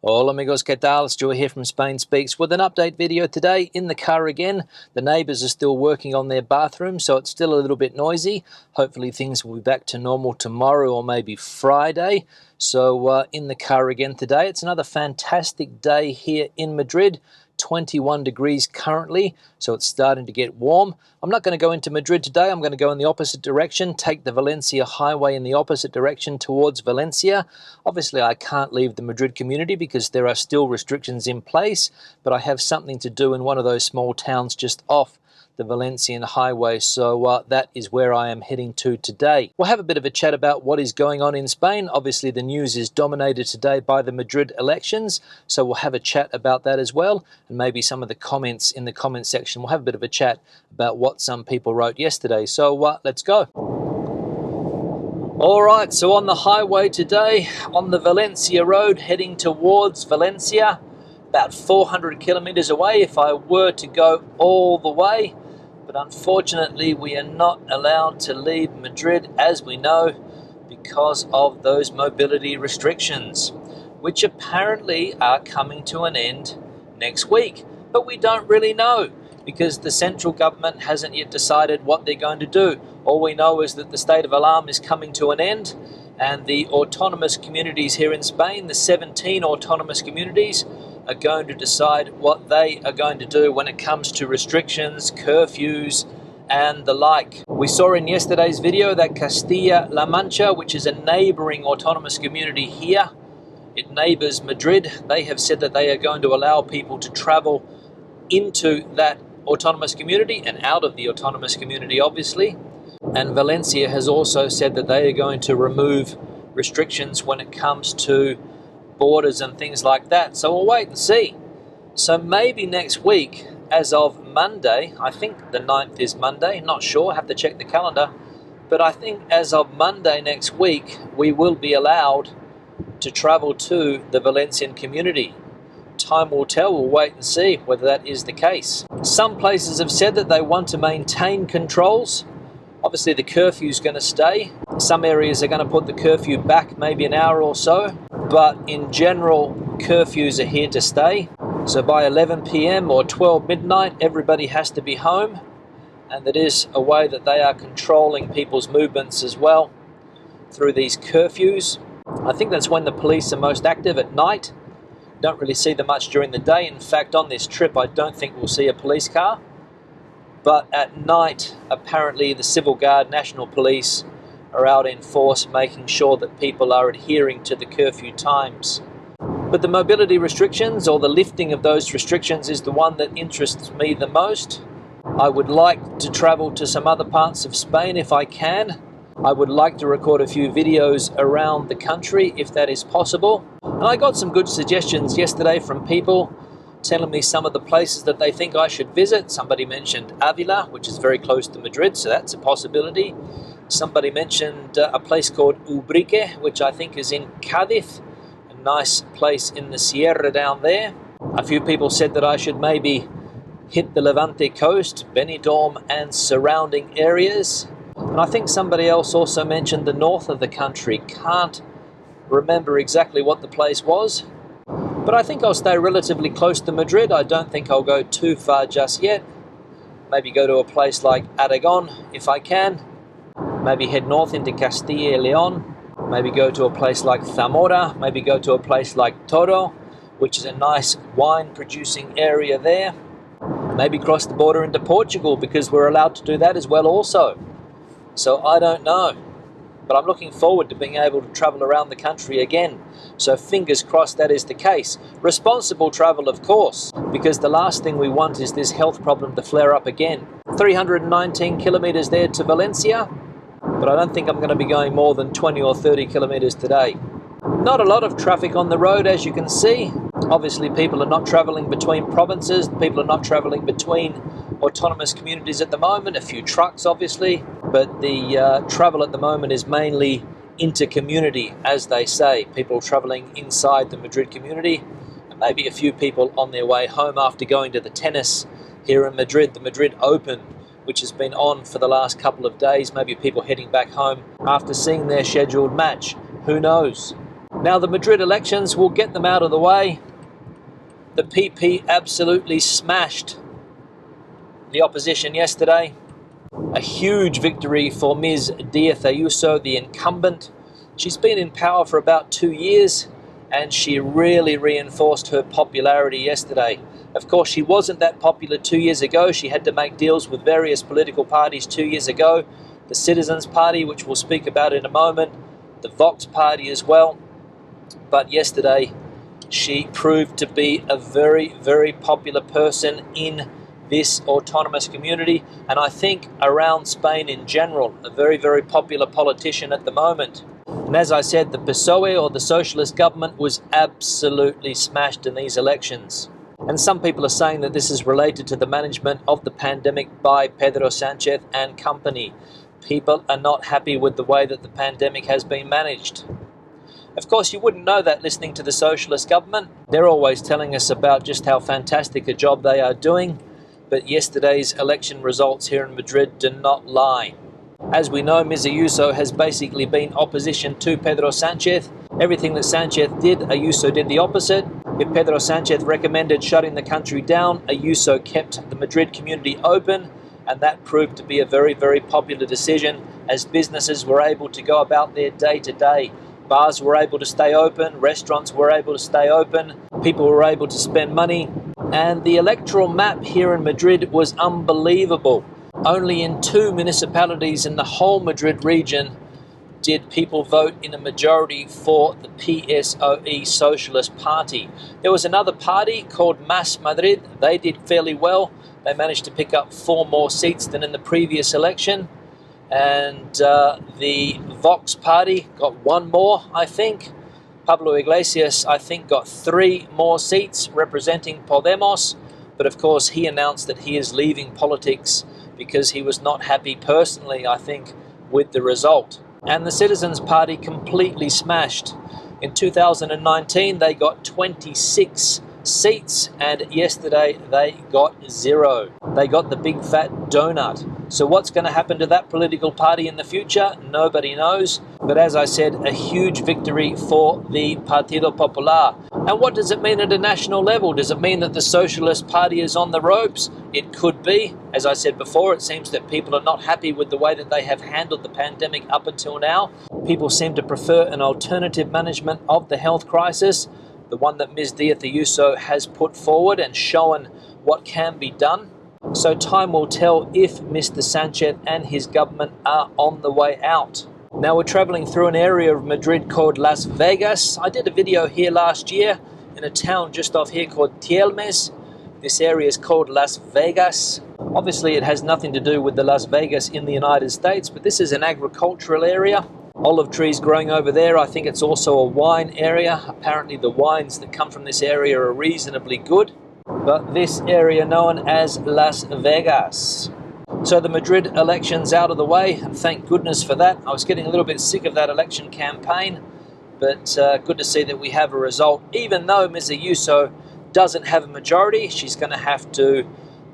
Hola amigos, ¿qué tal? Stuart here from Spain Speaks with an update video today in the car again. The neighbours are still working on their bathroom, so it's still a little bit noisy. Hopefully things will be back to normal tomorrow or maybe Friday. So in the car again today. It's another fantastic day here in Madrid. 21 degrees currently, so it's starting to get warm. I'm not going to go into Madrid today. I'm going to go in the opposite direction, take the Valencia highway in the opposite direction towards Valencia. Obviously, I can't leave the Madrid community because there are still restrictions in place, but I have something to do in one of those small towns just off the Valencian highway, so that is where I am heading to today. We'll have a bit of a chat about what is going on in Spain. Obviously the news is dominated today by the Madrid elections, so we'll have a chat about that as well, and maybe some of the comments in the comment section. We'll have a bit of a chat about what some people wrote yesterday, so let's go. Alright, so on the highway today, on the Valencia road heading towards Valencia, about 400 kilometers away if I were to go all the way. But unfortunately, we are not allowed to leave Madrid, as we know, because of those mobility restrictions, which apparently are coming to an end next week. But we don't really know, because the central government hasn't yet decided what they're going to do. All we know is that the state of alarm is coming to an end, and the autonomous communities here in Spain, the 17 autonomous communities, are going to decide what they are going to do when it comes to restrictions, curfews, and the like. We saw in yesterday's video that Castilla-La Mancha, which is a neighbouring autonomous community here, it neighbours Madrid. They have said that they are going to allow people to travel into that autonomous community and out of the autonomous community, obviously. And Valencia has also said that they are going to remove restrictions when it comes to borders and things like that. So we'll wait and see. So maybe next week, as of Monday, I think the 9th is Monday, not sure, have to check the calendar, but I think as of Monday next week, we will be allowed to travel to the Valencian community. Time will tell, we'll wait and see whether that is the case. Some places have said that they want to maintain controls. Obviously the curfew is going to stay. Some areas are going to put the curfew back maybe an hour or so, but in general curfews are here to stay. So by 11 p.m. or 12 midnight everybody has to be home, and that is a way that they are controlling people's movements as well through these curfews. I think that's when the police are most active, at night. Don't really see them much during the day. In fact, on this trip I don't think we'll see a police car. But at night, apparently the Civil Guard, National Police are out in force making sure that people are adhering to the curfew times. But the mobility restrictions, or the lifting of those restrictions, is the one that interests me the most. I would like to travel to some other parts of Spain if I can. I would like to record a few videos around the country if that is possible. And I got some good suggestions yesterday from people telling me some of the places that they think I should visit. Somebody mentioned Avila, which is very close to Madrid, so that's a possibility. Somebody mentioned a place called Ubrique, which I think is in Cádiz, a nice place in the Sierra down there. A few people said that I should maybe hit the Levante coast, Benidorm and surrounding areas. And I think somebody else also mentioned the north of the country. Can't remember exactly what the place was. But I think I'll stay relatively close to Madrid. I don't think I'll go too far just yet. Maybe go to a place like Aragon if I can. Maybe head north into Castilla y Leon. Maybe go to a place like Zamora. Maybe go to a place like Toro, which is a nice wine producing area there. Maybe cross the border into Portugal, because we're allowed to do that as well also. So I don't know. But I'm looking forward to being able to travel around the country again. So fingers crossed that is the case. Responsible travel, of course, because the last thing we want is this health problem to flare up again. 319 kilometers there to Valencia, but I don't think I'm going to be going more than 20 or 30 kilometers today. Not a lot of traffic on the road, as you can see. Obviously people are not traveling between provinces, people are not traveling between autonomous communities at the moment, a few trucks obviously, but the travel at the moment is mainly inter-community, as they say, people travelling inside the Madrid community, and maybe a few people on their way home after going to the tennis here in Madrid, the Madrid Open, which has been on for the last couple of days, maybe people heading back home after seeing their scheduled match, who knows. Now the Madrid elections, will get them out of the way. The PP absolutely smashed the opposition yesterday. A huge victory for Ms. Díaz Ayuso, the incumbent. She's been in power for about 2 years, and she really reinforced her popularity yesterday. Of course, she wasn't that popular 2 years ago. She had to make deals with various political parties 2 years ago. The Citizens Party, which we'll speak about in a moment, the Vox Party as well. But yesterday, she proved to be a very popular person in this autonomous community, and I think around Spain in general, a very popular politician at the moment. And as I said, the PSOE, or the Socialist government, was absolutely smashed in these elections. And some people are saying that this is related to the management of the pandemic by Pedro Sánchez and company. People are not happy with the way that the pandemic has been managed. Of course, you wouldn't know that listening to the Socialist government. They're always telling us about just how fantastic a job they are doing. But yesterday's election results here in Madrid do not lie. As we know, Ms. Ayuso has basically been opposition to Pedro Sánchez. Everything that Sánchez did, Ayuso did the opposite. If Pedro Sánchez recommended shutting the country down, Ayuso kept the Madrid community open, and that proved to be a very popular decision, as businesses were able to go about their day-to-day. Bars were able to stay open, restaurants were able to stay open, people were able to spend money, and the electoral map here in Madrid was unbelievable. Only in 2 municipalities in the whole Madrid region did people vote in a majority for the PSOE Socialist Party. There was another party called Mas Madrid. They did fairly well. They managed to pick up 4 more seats than in the previous election. And the Vox Party got 1 more, I think. Pablo Iglesias, I think, got 3 more seats representing Podemos. But of course, he announced that he is leaving politics because he was not happy personally, I think, with the result. And the Citizens Party completely smashed. In 2019, they got 26 seats, and yesterday they got 0. They got the big fat donut. So what's going to happen to that political party in the future? Nobody knows. But as I said, a huge victory for the Partido Popular. And what does it mean at a national level? Does it mean that the Socialist Party is on the ropes? It could be. As I said before, it seems that people are not happy with the way that they have handled the pandemic up until now. People seem to prefer an alternative management of the health crisis, the one that Ms. Díaz Ayuso has put forward and shown what can be done. So time will tell if Mr. Sánchez and his government are on the way out. Now we're traveling through an area of Madrid called Las Vegas. I did a video here last year in a town just off here called Tielmes. This area is called Las Vegas. Obviously it has nothing to do with the Las Vegas in the United States, but this is an agricultural area. Olive trees growing over there. I think it's also a wine area. Apparently the wines that come from this area are reasonably good. But this area known as Las Vegas. So the Madrid election's out of the way, and thank goodness for that. I was getting a little bit sick of that election campaign, but good to see that we have a result. Even though Ms. Ayuso doesn't have a majority, she's going to have to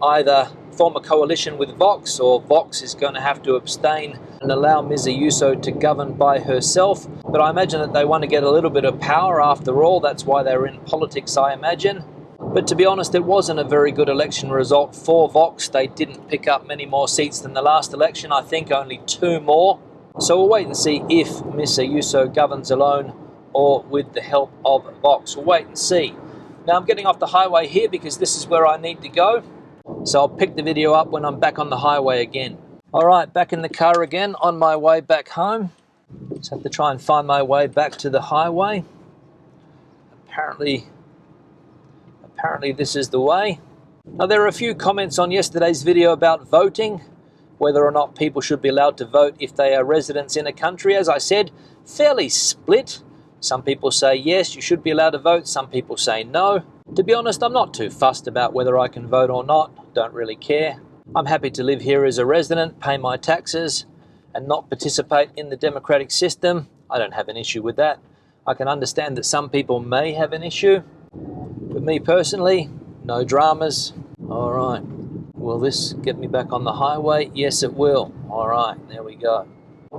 either form a coalition with Vox, or Vox is going to have to abstain and allow Ms. Ayuso to govern by herself. But I imagine that they want to get a little bit of power after all. That's why they're in politics, I imagine. But to be honest, it wasn't a very good election result for Vox. They didn't pick up many more seats than the last election. I think only 2 more. So we'll wait and see if Ms. Ayuso governs alone or with the help of Vox. We'll wait and see. Now I'm getting off the highway here because this is where I need to go. So I'll pick the video up when I'm back on the highway again. All right, back in the car again on my way back home. Just have to try and find my way back to the highway. Apparently this is the way. Now there are a few comments on yesterday's video about voting, whether or not people should be allowed to vote if they are residents in a country. As I said, fairly split. Some people say yes, you should be allowed to vote. Some people say no. To be honest, I'm not too fussed about whether I can vote or not. Don't really care. I'm happy to live here as a resident, pay my taxes, and not participate in the democratic system. I don't have an issue with that. I can understand that some people may have an issue. But me personally, no dramas. All right. Will this get me back on the highway? Yes, it will. All right, there we go.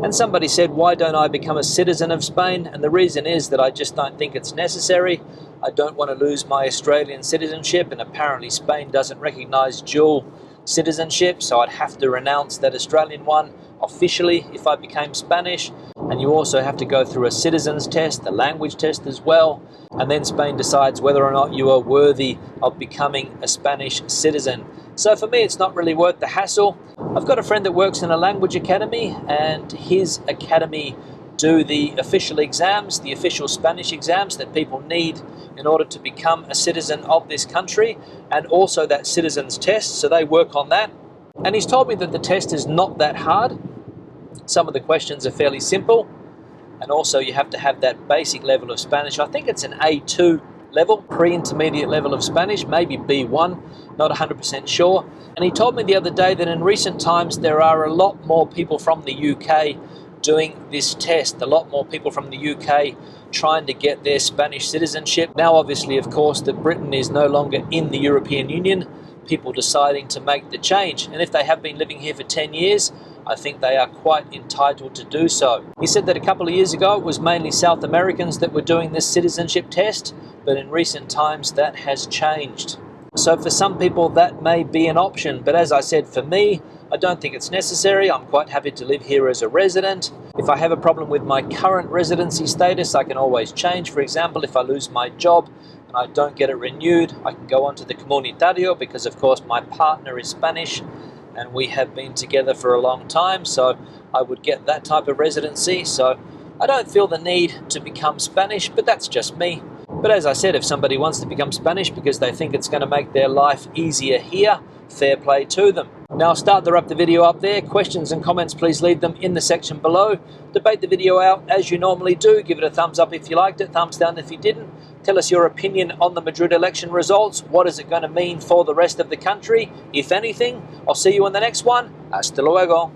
And somebody said, why don't I become a citizen of Spain? And the reason is that I just don't think it's necessary. I don't want to lose my Australian citizenship, and apparently Spain doesn't recognise dual citizenship, so I'd have to renounce that Australian one officially if I became Spanish. And you also have to go through a citizen's test, a language test as well, and then Spain decides whether or not you are worthy of becoming a Spanish citizen. So for me, it's not really worth the hassle. I've got a friend that works in a language academy, and his academy do the official exams, the official Spanish exams that people need in order to become a citizen of this country, and also that citizen's test, so they work on that. And he's told me that the test is not that hard. Some of the questions are fairly simple, and also you have to have that basic level of Spanish. I think it's an A2 level, pre-intermediate level of Spanish, maybe B1, not 100% sure. And he told me the other day that in recent times there are a lot more people from the UK doing this test, a lot more people from the UK trying to get their Spanish citizenship. Now obviously, of course, that Britain is no longer in the European Union, people deciding to make the change. And if they have been living here for 10 years, I think they are quite entitled to do so. He said that a couple of years ago it was mainly South Americans that were doing this citizenship test, but in recent times that has changed. So for some people that may be an option, but as I said, for me, I don't think it's necessary. I'm quite happy to live here as a resident. If I have a problem with my current residency status, I can always change. For example, if I lose my job and I don't get it renewed, I can go on to the comunitario because, of course, my partner is Spanish and we have been together for a long time, so I would get that type of residency. So I don't feel the need to become Spanish, but that's just me. But as I said, if somebody wants to become Spanish because they think it's going to make their life easier here, fair play to them. Now I'll start the wrap the video up there. Questions and comments, please leave them in the section below. Debate the video out as you normally do. Give it a thumbs up if you liked it, thumbs down if you didn't. Tell us your opinion on the Madrid election results. What is it going to mean for the rest of the country, if anything? I'll see you in the next one. Hasta luego.